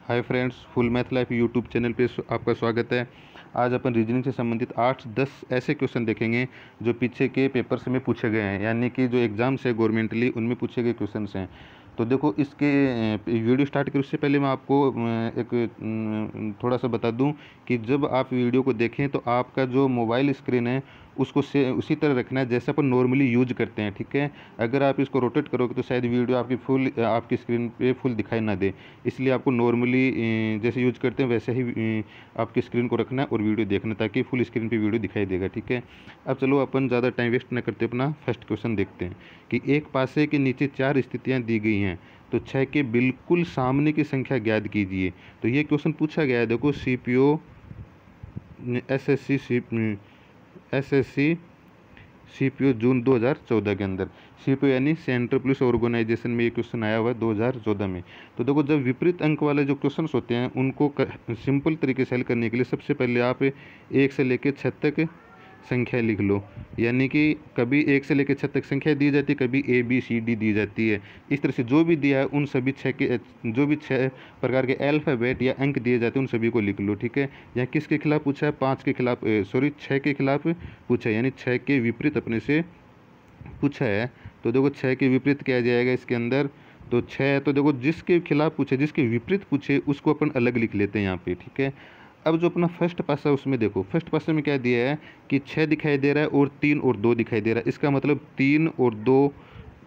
Hi friends, full math life YouTube channel पे आपका स्वागत है। आज अपन रीजनिंग से संबंधित 8-10 ऐसे क्वेश्चन देखेंगे जो पीछे के पेपर्स में पूछे गए हैं, यानी कि जो एग्ज़ाम्स है गवर्नमेंटली उनमें पूछे गए क्वेश्चंस हैं। तो देखो, इसके वीडियो स्टार्ट करें उससे पहले मैं आपको थोड़ा सा बता दूं कि जब आप वीडियो को देखें तो आपका जो मोबाइल स्क्रीन है उसको से उसी तरह रखना है जैसे अपन नॉर्मली यूज करते हैं, ठीक है। अगर आप इसको रोटेट करोगे तो शायद वीडियो आपकी स्क्रीन पे फुल दिखाई ना दे, इसलिए आपको नॉर्मली जैसे यूज करते हैं वैसे ही आपकी स्क्रीन को रखना है और वीडियो देखना, ताकि फुल स्क्रीन पे वीडियो दिखाई देगा, ठीक है। अब चलो अपन ज़्यादा टाइम वेस्ट न करते अपना फर्स्ट क्वेश्चन देखते हैं कि एक पासे के नीचे 4 स्थितियाँ दी गई हैं तो 6 के बिल्कुल सामने की संख्या ज्ञात कीजिए। तो ये क्वेश्चन पूछा गया है, देखो सीपीओ एसएससी सीपीओ जून 2014 के अंदर। सीपीओ यानी सेंट्रल पुलिस ऑर्गेनाइजेशन में ये क्वेश्चन आया हुआ है 2014 में। तो देखो, जब विपरीत अंक वाले जो क्वेश्चंस होते हैं उनको सिंपल तरीके से हल करने के लिए सबसे पहले आप 1 से लेकर 6 तक संख्या लिख लो, यानी कि कभी 1 से लेकर 6 तक संख्या दी जाती है, कभी ए बी सी डी दी जाती है। इस तरह से जो भी दिया है उन सभी 6 प्रकार के अल्फ़ाबेट या अंक दिए जाते हैं उन सभी को लिख लो, ठीक है। यहाँ किसके खिलाफ पूछा है? 5 के खिलाफ, 6 के खिलाफ पूछा है, यानी 6 के विपरीत अपने से पूछा है। तो देखो 6 के विपरीत क्या जाएगा इसके अंदर? तो 6, तो देखो जिसके खिलाफ पूछे, जिसके विपरीत पूछे उसको अपन अलग लिख लेते हैं यहाँ पे, ठीक है। अब जो अपना फर्स्ट पासा है उसमें देखो, फर्स्ट पासे में क्या दिया है कि 6 दिखाई दे रहा है और 3 और 2 दिखाई दे रहा है। इसका मतलब 3 और 2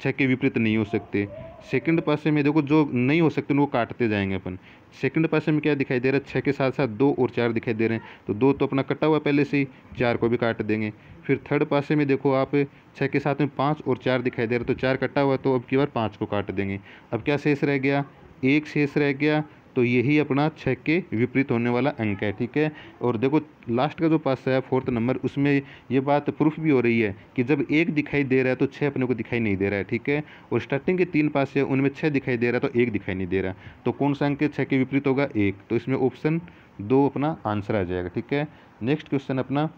6 के विपरीत नहीं हो सकते। सेकंड पासे में देखो, जो नहीं हो सकते वो काटते जाएंगे अपन। सेकंड पासे में क्या दिखाई दे रहा है? 6 के साथ साथ 2 और 4 दिखाई दे रहे हैं, तो 2 तो अपना कटा हुआ पहले से ही, 4 को भी काट देंगे। फिर थर्ड पासे में देखो आप, 6 के साथ में 5 और 4 दिखाई दे रहा है, तो 4 कटा हुआ, तो अब की बार 5 को काट देंगे। अब क्या शेष रह गया? 1 शेष रह गया। तो यही अपना 6 के विपरीत होने वाला अंक है, ठीक है। और देखो लास्ट का जो पासा है 4th नंबर, उसमें ये बात प्रूफ भी हो रही है कि जब 1 दिखाई दे रहा है तो 6 अपने को दिखाई नहीं दे रहा है, ठीक है। और स्टार्टिंग के 3 पासे हैं उनमें 6 दिखाई दे रहा है तो 1 दिखाई नहीं दे रहा। तो कौन सा अंक 6 के विपरीत होगा? 1। तो इसमें ऑप्शन 2 अपना आंसर आ जाएगा, ठीक है। नेक्स्ट क्वेश्चन अपना,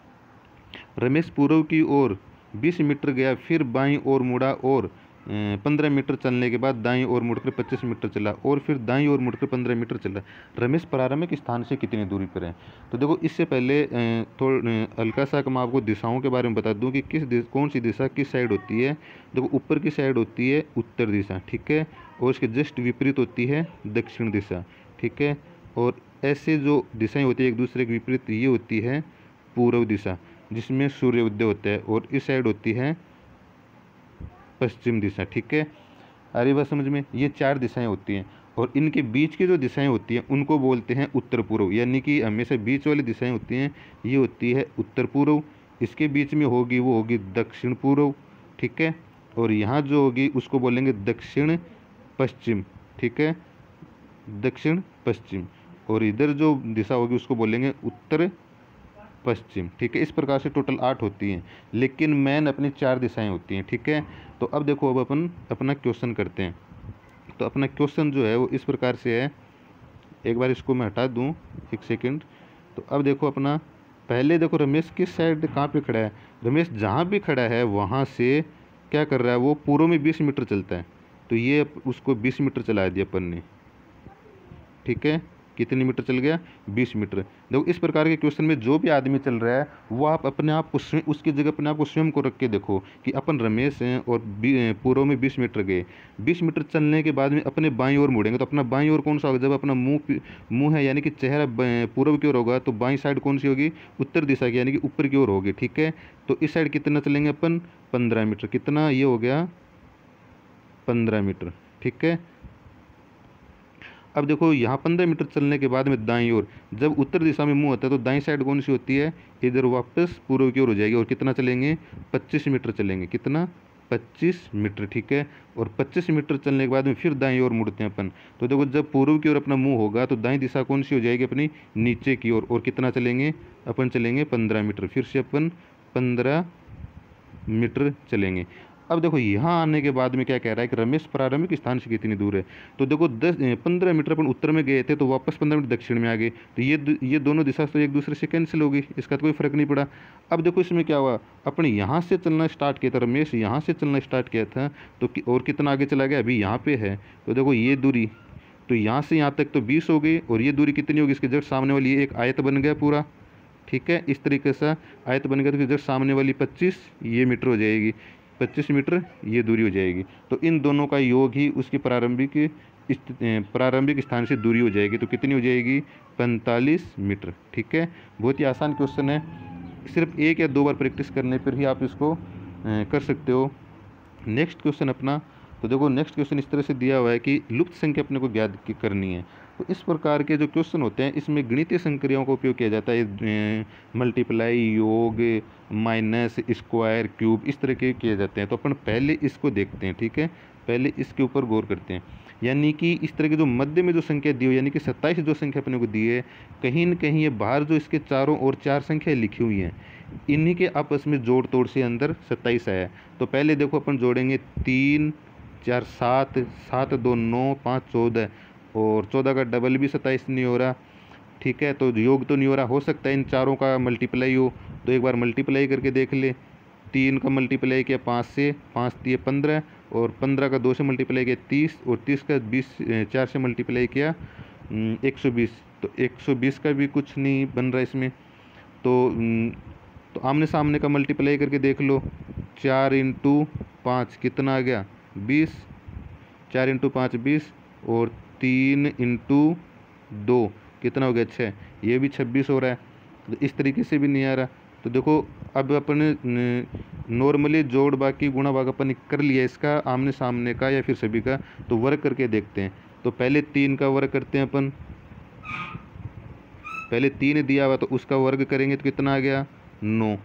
रमेश पूर्व की ओर 20 मीटर गया, फिर बाईं ओर मुड़ा और 15 मीटर चलने के बाद दाईं ओर मुड़कर 25 मीटर चला और फिर दाईं ओर मुड़कर 15 मीटर चला। रमेश प्रारंभिक स्थान से कितनी दूरी पर है? तो देखो, इससे पहले हल्का सा मैं आपको दिशाओं के बारे में बता दूं कि कौन सी दिशा किस साइड होती है। देखो, ऊपर की साइड होती है उत्तर दिशा, ठीक है, और इसके जस्ट विपरीत होती है दक्षिण दिशा, ठीक है। और ऐसे जो दिशाएँ होती है एक दूसरे के विपरीत, ये होती है पूर्व दिशा जिसमें सूर्य उदय होता है, और इस साइड होती है पश्चिम दिशा, ठीक है। अरे बात समझ में? ये 4 दिशाएं होती हैं और इनके बीच की जो दिशाएं होती हैं उनको बोलते हैं उत्तर पूर्व, यानी कि हमेशा बीच वाली दिशाएं होती हैं ये होती है उत्तर पूर्व। इसके बीच में होगी वो होगी दक्षिण पूर्व, ठीक है। और यहाँ जो होगी उसको बोलेंगे दक्षिण पश्चिम, ठीक है, दक्षिण पश्चिम। और इधर जो दिशा होगी उसको बोलेंगे उत्तर पश्चिम, ठीक है। इस प्रकार से टोटल 8 होती हैं, लेकिन मेन अपनी 4 दिशाएं होती हैं, ठीक है। तो अब देखो, अब अपन अपना क्वेश्चन करते हैं। तो अपना क्वेश्चन जो है वो इस प्रकार से है, एक बार इसको मैं हटा दूं, एक सेकंड। तो अब देखो अपना, पहले देखो रमेश किस साइड कहाँ पे खड़ा है? रमेश जहाँ भी खड़ा है वहाँ से क्या कर रहा है, वो पूर्व में 20 मीटर चलता है, तो ये उसको 20 मीटर चला दिया अपन ने, ठीक है। कितने मीटर चल गया? 20 मीटर। देखो, इस प्रकार के क्वेश्चन में जो भी आदमी चल रहा है वो आप अपने आप को स्वयं उसकी जगह अपने आप को स्वयं को रख के देखो कि अपन रमेश हैं और पूर्व में 20 मीटर गए। 20 मीटर चलने के बाद में अपने बाईं ओर मुड़ेंगे, तो अपना बाईं ओर कौन सा होगा? जब अपना मुंह है यानी कि चेहरा पूर्व की ओर होगा, तो बाईं साइड कौन सी होगी? उत्तर दिशा की, यानी कि ऊपर की ओर होगी, ठीक है। तो इस साइड कितना चलेंगे अपन? 15 मीटर। कितना? ये हो गया 15 मीटर, ठीक है। अब देखो, यहाँ 15 मीटर चलने के बाद में दाईं ओर, जब उत्तर दिशा में मुंह होता है तो दाईं साइड कौन सी होती है? इधर वापस पूर्व की ओर हो जाएगी। और कितना चलेंगे? 25 मीटर चलेंगे। कितना? 25 मीटर, ठीक है। और 25 मीटर चलने के बाद में फिर दाईं ओर मुड़ते हैं अपन। तो देखो, जब पूर्व की ओर अपना मुंह होगा तो दाईं दिशा कौन सी हो जाएगी अपनी? नीचे की ओर। और कितना चलेंगे अपन? चलेंगे 15 मीटर। फिर से अपन 15 मीटर चलेंगे। अब देखो, यहाँ आने के बाद में क्या कह रहा है कि रमेश प्रारंभिक स्थान से कितनी दूर है? तो देखो 15 मीटर अपन उत्तर में गए थे तो वापस 15 मीटर दक्षिण में आ गए, तो ये दोनों दिशा तो एक दूसरे से कैंसिल हो गई, इसका तो कोई फर्क नहीं पड़ा। अब देखो इसमें क्या हुआ, अपन यहाँ से चलना स्टार्ट किया था, रमेश यहाँ से चलना स्टार्ट किया था, तो और कितना आगे चला गया? अभी यहाँ पे है। तो देखो ये दूरी तो यहाँ से यहाँ तक तो 20 हो गई, और ये दूरी कितनी होगी, इसके जस्ट सामने वाली, ये एक आयत बन गया पूरा, ठीक है। इस तरीके से आयत बन गया तो जस्ट सामने वाली 25 ये मीटर हो जाएगी, 25 मीटर ये दूरी हो जाएगी। तो इन दोनों का योग ही उसकी प्रारंभिक स्थान से दूरी हो जाएगी। तो कितनी हो जाएगी, 45 मीटर, ठीक है। बहुत ही आसान क्वेश्चन है, सिर्फ 1 या 2 बार प्रैक्टिस करने पर ही आप इसको कर सकते हो। नेक्स्ट क्वेश्चन अपना, तो देखो नेक्स्ट क्वेश्चन इस तरह से दिया हुआ है कि लुप्त संख्या अपने को ज्ञात करनी है। तो इस प्रकार के जो क्वेश्चन होते हैं इसमें गणितीय संक्रियाओं का उपयोग किया जाता है, मल्टीप्लाई, योग, माइनस, स्क्वायर, क्यूब, इस तरह के किए जाते हैं। तो अपन पहले इसको देखते हैं, ठीक है, पहले इसके ऊपर गौर करते हैं। यानी कि इस तरह के जो मध्य में जो संख्या दी हुई, यानी कि 27 जो संख्या अपने को दी है, कहीं न कहीं ये बाहर जो इसके चारों ओर 4 संख्या लिखी हुई हैं, इन्हीं के आपस में जोड़ तोड़ से अंदर 27 आया है। तो पहले देखो अपन जोड़ेंगे 3 4 7, 7 2 9, 5 14, और 14 का डबल भी 27 नहीं हो रहा, ठीक है। तो योग तो नहीं हो रहा, हो सकता है इन चारों का मल्टीप्लाई हो। तो एक बार मल्टीप्लाई करके देख ले, 3 का मल्टीप्लाई किया 5 से, 5 दिए 15, और 15 का 2 से मल्टीप्लाई किया 30, और 30 का 4 से मल्टीप्लाई किया 120। तो 120 का भी कुछ नहीं बन रहा इसमें। तो आमने सामने का मल्टीप्लाई करके देख लो, 4 × 5 कितना आ गया, 20, 4 × 5 20, और 3 × 2 कितना हो गया, 6, ये भी 26 हो रहा है। तो इस तरीके से भी नहीं आ रहा। तो देखो अब अपन नॉर्मली जोड़ बाकी गुणा भाग अपन कर लिया इसका, आमने सामने का या फिर सभी का। तो वर्ग करके देखते हैं। तो पहले 3 का वर्ग करते हैं अपन, पहले 3 दिया हुआ तो उसका वर्ग करेंगे तो कितना आ गया, 9।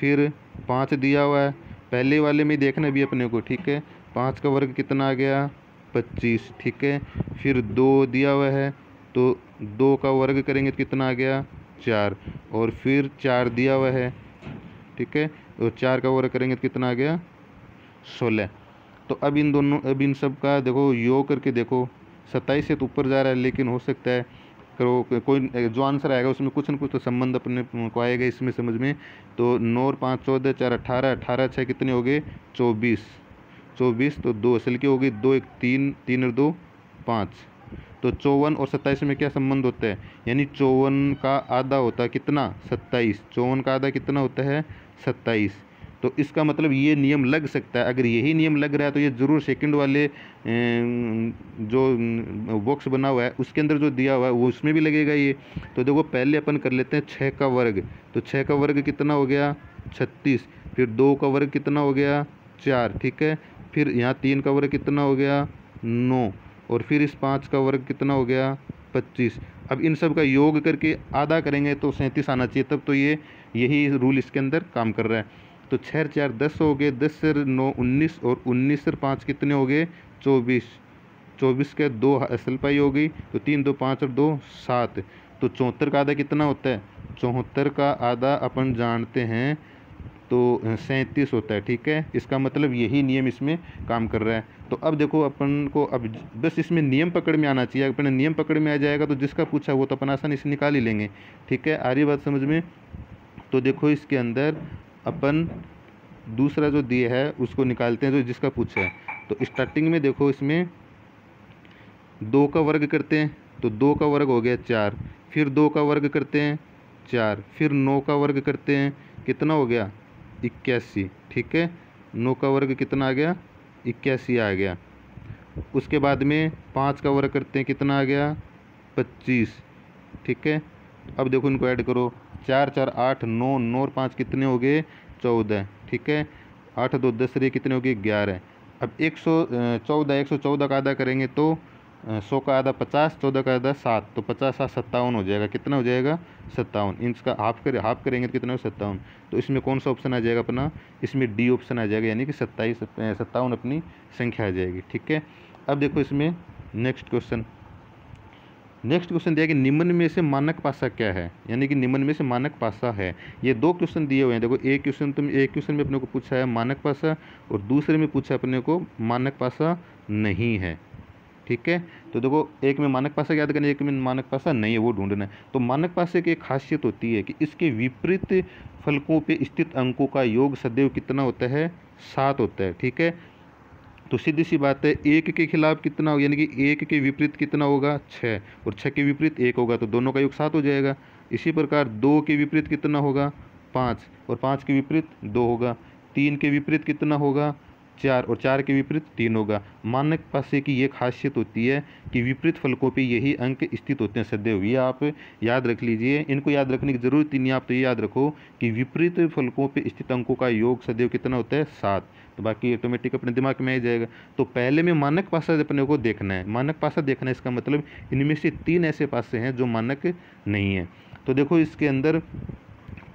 फिर 5 दिया हुआ है, पहले वाले में देखना भी अपने को, ठीक है। 5 का वर्ग कितना आ गया, 25, ठीक है। फिर 2 दिया हुआ है, तो 2 का वर्ग करेंगे तो कितना आ गया, 4, और फिर 4 दिया हुआ है, ठीक है, और 4 का वर्ग करेंगे तो कितना आ गया, 16। तो अब इन सब का देखो योग करके देखो, 27 से तो ऊपर जा रहा है, लेकिन हो सकता है करो कोई जो आंसर आएगा उसमें कुछ न कुछ तो संबंध अपने को आएगा इसमें समझ में। तो 9 और 5 14, 4 18, 18 6 कितने हो गए, 24, 24, तो 2 असल की हो गई, 2 1 3, 3 और 2 5। तो 54 और 27 में क्या संबंध होता है, यानी 54 का आधा होता है कितना, 27, 54 का आधा कितना होता है, 27। तो इसका मतलब ये नियम लग सकता है। अगर यही नियम लग रहा है तो ये ज़रूर सेकंड वाले जो बॉक्स बना हुआ है उसके अंदर जो दिया हुआ है वो उसमें भी लगेगा ये। तो देखो पहले अपन कर लेते हैं 6 का वर्ग। तो 6 का वर्ग कितना हो गया, 36। फिर 2 का वर्ग कितना हो गया, 4, ठीक है। फिर यहाँ 3 का वर्ग कितना हो गया, 9, और फिर इस 5 का वर्ग कितना हो गया, 25। अब इन सब का योग करके आधा करेंगे तो 37 आना चाहिए, तब तो यही रूल इसके अंदर काम कर रहा है। तो 6 और 4 10 हो गए, 10 से 9 19, और 19 से 5 कितने हो गए, 24, 24 के 2 असल पाई हो गई, तो 3 2 5 और 2 7। तो 74 का आधा कितना होता है, 74 का आधा अपन जानते हैं तो 37 होता है, ठीक है। इसका मतलब यही नियम इसमें काम कर रहा है। तो अब देखो अपन को अब बस इसमें नियम पकड़ में आना चाहिए। अपने नियम पकड़ में आ जाएगा तो जिसका पूछा वो तो अपन आसानी से निकाल ही लेंगे, ठीक है। आ रही बात समझ में। तो देखो इसके अंदर अपन दूसरा जो दिया है उसको निकालते हैं जो जिसका पूछा है। तो स्टार्टिंग में देखो इसमें 2 का वर्ग करते हैं, तो 2 का वर्ग हो गया 4, फिर 2 का वर्ग करते हैं 4, फिर 9 का वर्ग करते हैं, कितना हो गया, 81, ठीक है। 9 का वर्ग कितना आ गया, 81 आ गया। उसके बाद में 5 का वर्ग करते हैं, कितना आ गया, 25, ठीक है। अब देखो इनको ऐड करो, 4 4 8 9, 9 और 5 कितने हो गए, 14, ठीक है। 8 2 10 रे कितने हो गए, 11। अब 114 का आधा करेंगे तो 100 का आधा 50, 14 का आधा 7, तो 50 7 57 हो जाएगा। कितना हो जाएगा, 57। इसका हाफ करेंगे तो कितना हो, 57। तो इसमें कौन सा ऑप्शन आ जाएगा अपना, इसमें डी ऑप्शन आ जाएगा, यानी कि 57 अपनी संख्या आ जाएगी, ठीक है। अब देखो इसमें नेक्स्ट क्वेश्चन दिया कि निम्न में से मानक पासा क्या है, यानी कि निम्न में से मानक पासा है। ये 2 क्वेश्चन दिए हुए हैं। देखो एक क्वेश्चन में अपने को पूछा है मानक पासा, और दूसरे में पूछा अपने को मानक पासा नहीं है, ठीक है। तो देखो एक में मानक पासा याद करना है, एक में मानक पासा नहीं है, वो ढूंढना है। तो मानक पासे की एक खासियत होती है कि इसके विपरीत फलकों पे स्थित अंकों का योग सदैव कितना होता है, 7 होता है, ठीक है। तो सीधी सी बात है, एक के खिलाफ कितना हो, यानी कि एक के विपरीत कितना होगा, 6, और 6 के विपरीत 1 होगा, तो दोनों का योग 7 हो जाएगा। इसी प्रकार 2 के विपरीत कितना होगा, 5, और 5 के विपरीत 2 होगा। 3 के विपरीत कितना होगा, 4, और 4 के विपरीत 3 होगा। मानक पासे की ये खासियत होती है कि विपरीत फलकों पे यही अंक स्थित होते हैं सदैव। ये आप याद रख लीजिए, इनको याद रखने की जरूरत ही नहीं, आप तो ये याद रखो कि विपरीत फलकों पे स्थित अंकों का योग सदैव कितना होता है, 7। तो बाकी ऑटोमेटिक अपने दिमाग में आ जाएगा। तो पहले में मानक पासा अपने को देखना है। मानक पासा देखना है, इसका मतलब इनमें से 3 ऐसे पासे हैं जो मानक नहीं है। तो देखो इसके अंदर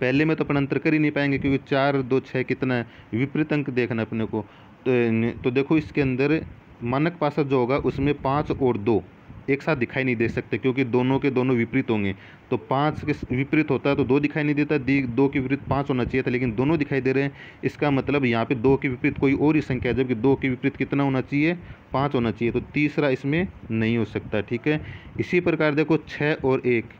पहले में तो अपन अंतर कर ही नहीं पाएंगे, क्योंकि 4, 2, 6 कितना है, विपरीत अंक देखना है अपने को। तो देखो इसके अंदर मानक पासा जो होगा उसमें 5 और 2 एक साथ दिखाई नहीं दे सकते, क्योंकि दोनों के दोनों विपरीत होंगे। तो 5 के विपरीत होता है तो 2 दिखाई नहीं देता, 2 के विपरीत 5 होना चाहिए था, लेकिन दोनों दिखाई दे रहे हैं। इसका मतलब यहाँ पे 2 के विपरीत कोई और ही संख्या है, जबकि 2 के विपरीत कितना होना चाहिए, 5 होना चाहिए। तो तीसरा इसमें नहीं हो सकता, ठीक है। इसी प्रकार देखो 6 और 1,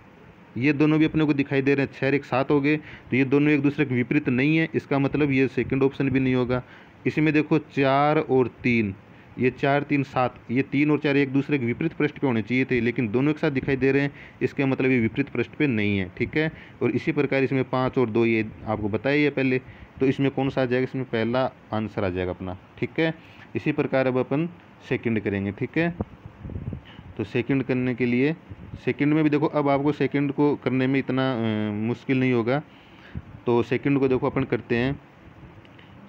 ये दोनों भी अपने को दिखाई दे रहे हैं, 6 और 1 7 हो गए, तो ये दोनों एक दूसरे के विपरीत नहीं है। इसका मतलब ये सेकंड ऑप्शन भी नहीं होगा। इसी में देखो 4 और 3, ये 4, 3, 7, ये 3 और 4 एक दूसरे के विपरीत पृष्ठ पे होने चाहिए थे, लेकिन दोनों एक साथ दिखाई दे रहे हैं, इसका मतलब ये विपरीत पृष्ठ पे नहीं है, ठीक है। और इसी प्रकार इसमें 5 और 2 ये आपको बताया ही है पहले, तो इसमें कौन सा आ जाएगा, इसमें पहला आंसर आ जाएगा अपना, ठीक है। इसी प्रकार अब अपन सेकंड करेंगे, ठीक है। तो सेकंड करने के लिए, सेकंड में भी देखो अब आपको सेकंड को करने में इतना मुश्किल नहीं होगा। तो सेकंड को देखो अपन करते हैं।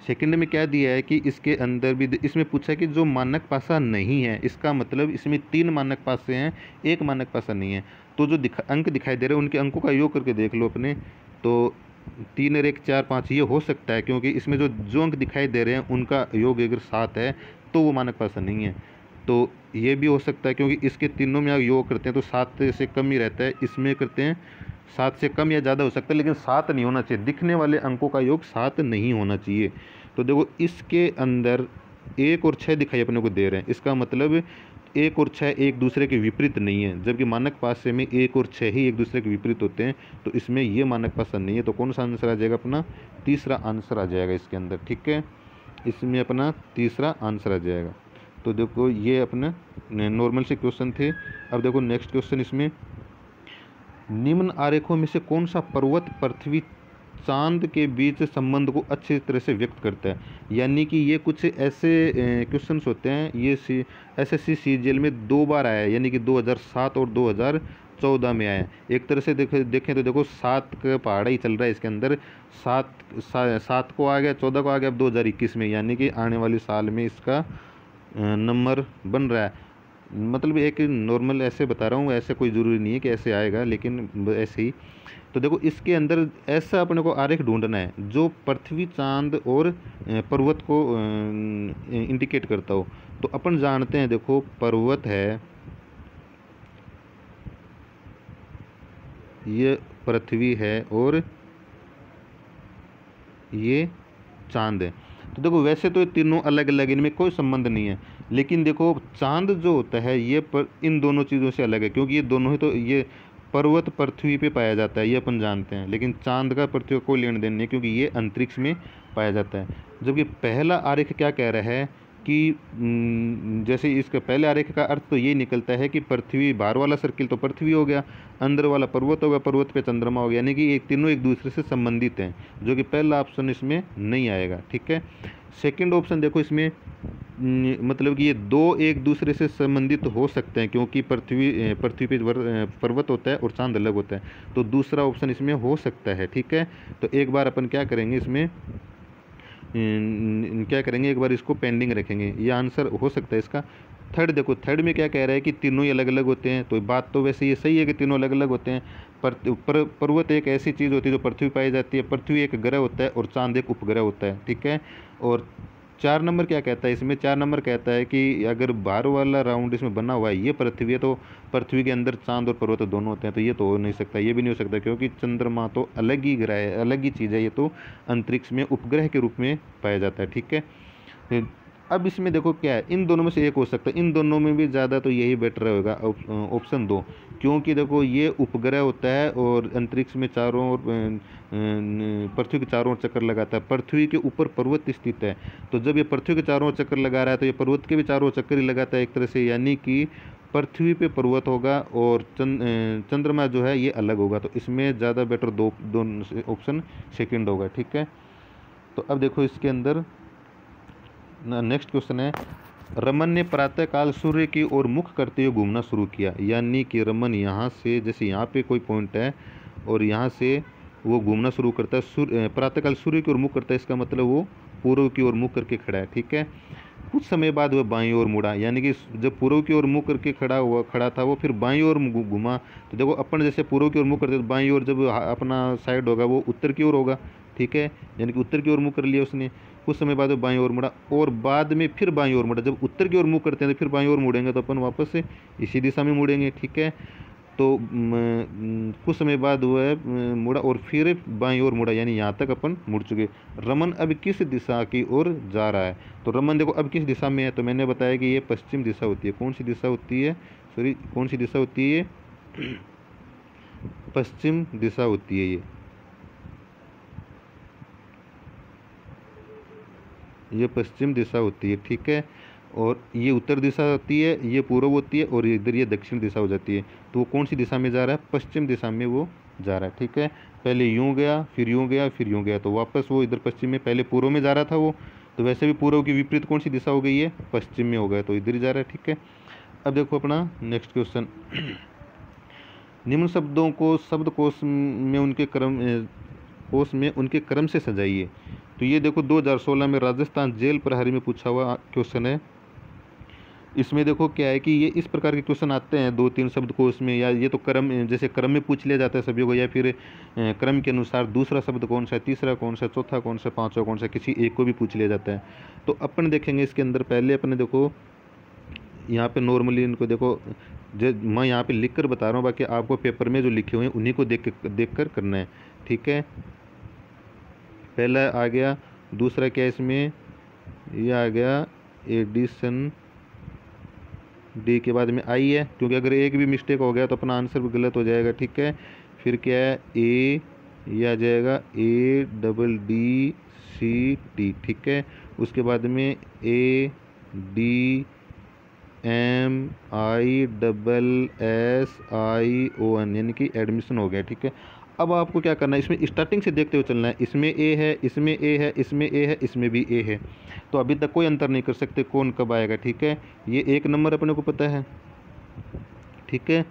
सेकंड में क्या दिया है कि इसके अंदर भी इसमें पूछा है कि जो मानक पासा नहीं है, इसका मतलब इसमें 3 मानक पासे हैं, 1 मानक पासा नहीं है। तो जो अंक दिखाई दे रहे हैं उनके अंकों का योग करके देख लो अपने। तो 3 और 1 4 5 ये हो सकता है, क्योंकि इसमें जो अंक दिखाई दे रहे हैं उनका योग अगर 7 है तो वो मानक पासा नहीं है। तो ये भी हो सकता है, क्योंकि इसके तीनों में आप योग करते हैं तो 7 से कम ही रहता है, इसमें करते हैं 7 से कम या ज़्यादा हो सकता है, लेकिन 7 नहीं होना चाहिए। दिखने वाले अंकों का योग 7 नहीं होना चाहिए। तो देखो इसके अंदर 1 और 6 दिखाई अपने को दे रहे हैं, इसका मतलब 1 और 6 एक दूसरे के विपरीत नहीं है, जबकि मानक पासे में 1 और 6 ही एक दूसरे के विपरीत होते हैं। तो इसमें ये मानक पासा नहीं है, तो कौन सा आंसर आ जाएगा अपना, तीसरा आंसर आ जाएगा इसके अंदर, ठीक है। इसमें अपना तीसरा आंसर आ जाएगा। तो देखो ये अपने नॉर्मल से क्वेश्चन थे। अब देखो नेक्स्ट क्वेश्चन, इसमें निम्न आरेखों में से कौन सा पर्वत पृथ्वी चांद के बीच संबंध को अच्छी तरह से व्यक्त करता है। यानी कि ये कुछ ऐसे क्वेश्चंस होते हैं, ये SSC CGL में 2 बार आया है, यानी कि 2007 और 2014 में आया है। एक तरह से देखें तो देखो 7 का पहाड़ा ही चल रहा है इसके अंदर, 7 को आ गया, 14 को आ गया, अब 2021 में, यानी कि आने वाले साल में इसका नंबर बन रहा है। मतलब एक नॉर्मल ऐसे बता रहा हूँ, ऐसे कोई ज़रूरी नहीं है कि ऐसे आएगा, लेकिन ऐसे ही। तो देखो इसके अंदर ऐसा अपने को आरेख ढूंढना है जो पृथ्वी चांद और पर्वत को इंडिकेट करता हो। तो अपन जानते हैं, देखो पर्वत है, ये पृथ्वी है और ये चांद है। तो देखो वैसे तो ये तीनों अलग अलग, इनमें कोई संबंध नहीं है, लेकिन देखो चांद जो होता है ये इन दोनों चीज़ों से अलग है, क्योंकि ये दोनों ही तो, ये पर्वत पृथ्वी पे पाया जाता है, ये अपन जानते हैं, लेकिन चांद का पृथ्वी को कोई लेन देन नहीं है, क्योंकि ये अंतरिक्ष में पाया जाता है। जबकि पहला आरेख क्या कह रहा है कि जैसे इसका पहले आरेख का अर्थ तो ये निकलता है कि पृथ्वी, बाहर वाला सर्किल तो पृथ्वी हो गया, अंदर वाला पर्वत होगा, पर्वत पे चंद्रमा हो गया, यानी कि तीनों एक दूसरे से संबंधित हैं, जो कि पहला ऑप्शन इसमें नहीं आएगा, ठीक है। सेकंड ऑप्शन देखो इसमें मतलब कि ये 2 एक दूसरे से संबंधित हो सकते हैं, क्योंकि पृथ्वी पे पर्वत होता है और चांद अलग होता है, तो दूसरा ऑप्शन इसमें हो सकता है, ठीक है। तो एक बार अपन क्या करेंगे, इसमें क्या करेंगे, एक बार इसको पेंडिंग रखेंगे, ये आंसर हो सकता है इसका। थर्ड देखो, थर्ड में क्या कह रहा है कि तीनों ही अलग अलग होते हैं, तो बात तो वैसे ये सही है कि तीनों अलग अलग होते हैं। पर्वत एक ऐसी चीज़ होती है जो पृथ्वी पाई जाती है, पृथ्वी एक ग्रह होता है और चांद एक उपग्रह होता है, ठीक है। और 4 नंबर क्या कहता है इसमें, 4 नंबर कहता है कि अगर बाहर वाला राउंड इसमें बना हुआ है, ये पृथ्वी है, तो पृथ्वी के अंदर चांद और पर्वत दोनों होते हैं, तो ये तो हो नहीं सकता, ये भी नहीं हो सकता, क्योंकि चंद्रमा तो अलग ही ग्रह है, अलग ही चीज़ है, ये तो अंतरिक्ष में उपग्रह के रूप में पाया जाता है, ठीक है। अब इसमें देखो क्या है, इन दोनों में से एक हो सकता है, इन दोनों में भी ज़्यादा तो यही बेटर होगा, ऑप्शन 2। क्योंकि देखो ये उपग्रह होता है और अंतरिक्ष में चारों ओर पृथ्वी के चारों ओर चक्कर लगाता है। पृथ्वी के ऊपर पर्वत स्थित है, तो जब ये पृथ्वी के चारों ओर चक्कर लगा रहा है तो ये पर्वत के भी चारों ओर चक्कर ही लगाता है एक तरह से, यानी कि पृथ्वी पे पर्वत होगा और चंद्रमा जो है ये अलग होगा। तो इसमें ज़्यादा बेटर दो ऑप्शन सेकंड होगा, ठीक है। तो अब देखो इसके अंदर नेक्स्ट क्वेश्चन है, रमन ने प्रातःकाल सूर्य की ओर मुख करते हुए घूमना शुरू किया। यानी कि रमन यहाँ से, जैसे यहाँ पे कोई पॉइंट है और यहाँ से वो घूमना शुरू करता है, सूर्य प्रातःकाल सूर्य की ओर मुख करता है, इसका मतलब वो पूर्व की ओर मुख करके खड़ा है, ठीक है। कुछ समय बाद वह बाईं ओर मुड़ा, यानी कि जब पूर्व की ओर मुँह करके खड़ा था वो फिर बाईं ओर घुमा। तो देखो अपन जैसे पूर्व की ओर मुँह करते तो बाईं ओर जब अपना साइड होगा वो उत्तर की ओर होगा, ठीक है, यानी कि उत्तर की ओर मुँह कर लिया उसने। कुछ समय बाद वो बाईं ओर मुड़ा और बाद में फिर बाईं ओर मुड़ा। जब उत्तर की ओर मुँह करते हैं तो फिर बाईं ओर मुड़ेंगे तो अपन वापस से इसी दिशा में मुड़ेंगे, ठीक है। तो कुछ समय बाद वह मुड़ा और फिर बाईं ओर मुड़ा, यानी यहाँ तक अपन मुड़ चुके। रमन अब किस दिशा की ओर जा रहा है? तो रमन देखो अब किस दिशा में है, तो मैंने बताया कि ये पश्चिम दिशा होती है। कौन सी दिशा होती है, सॉरी कौन सी दिशा होती है, पश्चिम दिशा होती है ये पश्चिम दिशा होती है, ठीक है। और ये उत्तर दिशा होती है, ये पूर्व होती है और इधर ये दक्षिण दिशा हो जाती है। तो वो कौन सी दिशा में जा रहा है? पश्चिम दिशा में वो जा रहा है, ठीक है। पहले यूँ गया, फिर यूँ गया, फिर यूँ गया, तो वापस वो इधर पश्चिम में, पहले पूर्व में जा रहा था वो, तो वैसे भी पूर्व की विपरीत कौन सी दिशा हो गई है? पश्चिम में हो गया, तो इधर ही जा रहा है, ठीक है। अब देखो अपना नेक्स्ट क्वेश्चन, निम्न शब्दों को शब्दकोश में उनके क्रम से सजाइए। तो ये देखो 2016 में राजस्थान जेल प्रहरी में पूछा हुआ क्वेश्चन है। इसमें देखो क्या है कि ये इस प्रकार के क्वेश्चन आते हैं 2-3 शब्दकोश में, या ये तो क्रम, जैसे क्रम में पूछ लिया जाता है सभी को, या फिर क्रम के अनुसार दूसरा शब्द कौन सा है, तीसरा कौन सा, चौथा कौन सा, पांचवा कौन सा, किसी एक को भी पूछ लिया जाता है। तो अपन देखेंगे इसके अंदर, पहले अपने देखो यहाँ पे नॉर्मली इनको देखो, जो मैं यहाँ पे लिख कर बता रहा हूँ, बाकी आपको पेपर में जो लिखे हुए हैं उन्हीं को देख कर करना है, ठीक है। पहला आ गया, दूसरा क्या है इसमें, ये आ गया एडिशन, डी के बाद में आई है, क्योंकि अगर एक भी मिस्टेक हो गया तो अपना आंसर भी गलत हो जाएगा, ठीक है। फिर क्या है, ए, ये आ जाएगा ADDCT, ठीक है। उसके बाद में ADMISSION, यानी कि एडमिशन हो गया, ठीक है। अब आपको क्या करना है, इसमें स्टार्टिंग से देखते हुए चलना है। इसमें ए है, इसमें ए है, इसमें ए है, इसमें भी ए है, तो अभी तक कोई अंतर नहीं कर सकते कौन कब आएगा, ठीक है। ये 1 नंबर अपने को पता है, ठीक है।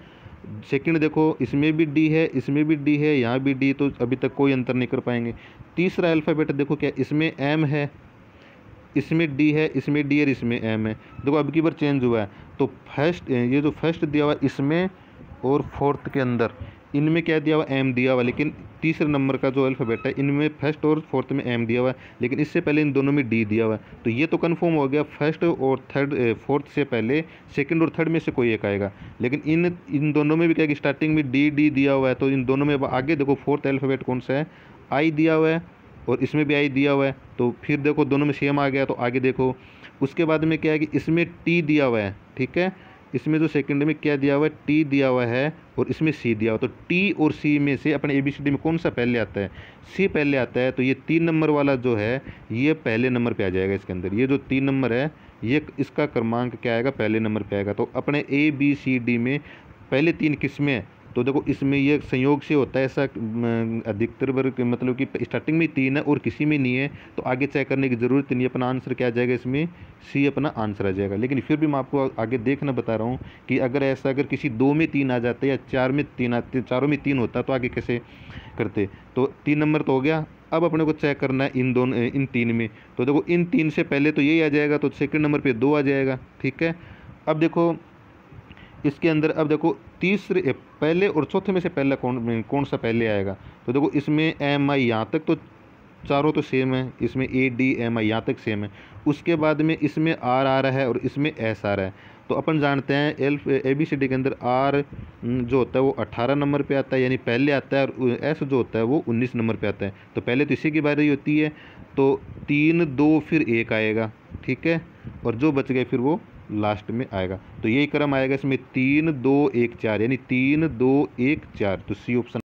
सेकंड देखो, इसमें भी डी है, इसमें भी डी है, यहाँ भी डी, तो अभी तक कोई अंतर नहीं कर पाएंगे। तीसरा अल्फ़ाबेट देखो क्या, इसमें एम है, इसमें डी है, इसमें डी और इसमें एम है। देखो अब की बार चेंज हुआ है, तो फर्स्ट, ये जो फर्स्ट दिया हुआ इसमें और फोर्थ के अंदर, इनमें क्या दिया हुआ, एम दिया हुआ, लेकिन तीसरे नंबर का जो अल्फ़ाबेट है इनमें फर्स्ट और फोर्थ में एम दिया हुआ है, लेकिन इससे पहले इन दोनों में डी दिया हुआ है। तो ये तो कंफर्म हो गया, फर्स्ट और थर्ड, फोर्थ से पहले सेकंड और थर्ड में से कोई एक आएगा। लेकिन इन दोनों में भी क्या है कि स्टार्टिंग में डी दिया हुआ है, तो इन दोनों में आगे देखो फोर्थ अल्फ़ाबेट कौन सा है, आई दिया हुआ है, और इसमें भी आई दिया हुआ है, तो फिर देखो दोनों में सेम आ गया। तो आगे देखो, उसके बाद में क्या है कि इसमें टी दिया हुआ है, ठीक है। इसमें जो सेकंड में क्या दिया हुआ है, टी दिया हुआ है, और इसमें सी दिया हुआ, तो टी और सी में से अपने ABCD में कौन सा पहले आता है? सी पहले आता है। तो ये 3 नंबर वाला जो है ये पहले नंबर पे आ जाएगा इसके अंदर। ये जो 3 नंबर है ये इसका क्रमांक क्या आएगा, पहले नंबर पे आएगा। तो अपने ABCD में पहले 3 किस्में हैं, तो देखो इसमें ये संयोग से होता है ऐसा, अधिकतर वर्ग मतलब कि स्टार्टिंग में 3 है और किसी में नहीं है, तो आगे चेक करने की ज़रूरत नहीं। अपना आंसर क्या आ जाएगा इसमें, सी अपना आंसर आ जाएगा। लेकिन फिर भी मैं आपको आगे देखना बता रहा हूँ कि अगर ऐसा, अगर किसी 2 में 3 आ जाते या 4 में 3 आते, चारों में 3 होता तो आगे कैसे करते। तो 3 नंबर तो हो गया। अब अपने को चेक करना है इन 3 में, तो देखो इन 3 से पहले तो यही आ जाएगा, तो सेकंड नंबर पे 2 आ जाएगा, ठीक है। अब देखो इसके अंदर, अब देखो तीसरे, पहले और चौथे में से पहला कौन सा पहले आएगा। तो देखो इसमें MI यहाँ तक तो चारों तो सेम है, इसमें ADMI यहाँ तक सेम है। उसके बाद में इसमें R आ रहा है और इसमें S आ रहा है। तो अपन जानते हैं ABCD के अंदर R जो होता है वो 18 नंबर पे आता है, यानी पहले आता है, और S जो होता है वो 19 नंबर पे आता है। तो पहले तो इसी की बारी होती है, तो 3 2 फिर 1 आएगा, ठीक है। और जो बच गए फिर वो लास्ट में आएगा। तो यही क्रम आएगा इसमें 3 2 1 4, यानी 3 2 1 4। तो सी ऑप्शन